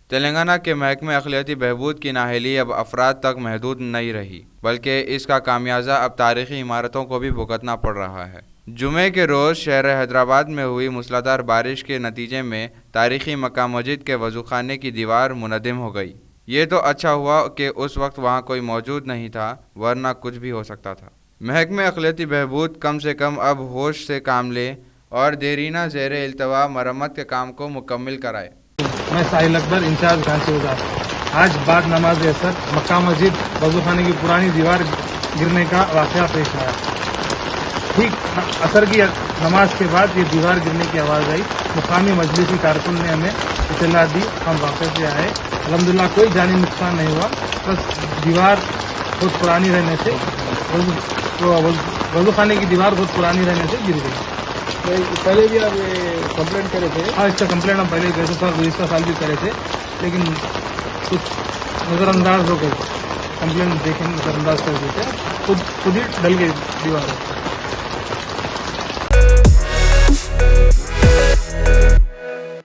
تلنگانہ کے محکمہ اقلیتی بہبود کی نااہلی اب افراد تک محدود نہیں رہی، بلکہ اس کا خمیازہ اب تاریخی عمارتوں کو بھی بھگتنا پڑ رہا ہے۔ جمعے کے روز شہر حیدرآباد میں ہوئی موسلادھار بارش کے نتیجے میں تاریخی مکہ مسجد کے وضو خانے کی دیوار منہدم ہو گئی۔ یہ تو اچھا ہوا کہ اس وقت وہاں کوئی موجود نہیں تھا، ورنہ کچھ بھی ہو سکتا تھا۔ محکمہ اقلیتی بہبود کم سے کم اب ہوش سے کام لے اور دیرینہ زیر التوا مرمت کے کام کو مکمل کرائے۔ میں ساحل اکبر، انچارج کانسی وزار۔ آج بعد نماز عصر مکہ مسجد وضو خانے کی پرانی دیوار گرنے کا واقعہ پیش آیا۔ ٹھیک عصر کی نماز کے بعد یہ دیوار گرنے کی آواز آئی۔ مقامی مجلسی کارکن نے ہمیں اطلاع دی، ہم واقع سے آئے۔ الحمدللہ کوئی جانی نقصان نہیں ہوا، بس دیوار بہت پرانی رہنے سے وضو خانے کی دیوار بہت پرانی رہنے سے گر گئی۔ پہلے بھی آپ کمپلینٹ کرے تھے؟ ہاں، اس کا کمپلینٹ ہم پہلے گئے تھے، گزشتہ سال بھی کرے تھے، لیکن کچھ نظر انداز ہو گئے۔ کمپلینٹ دیکھیں نظر انداز کر دیتے، خود ہی ڈل گئی دیوار۔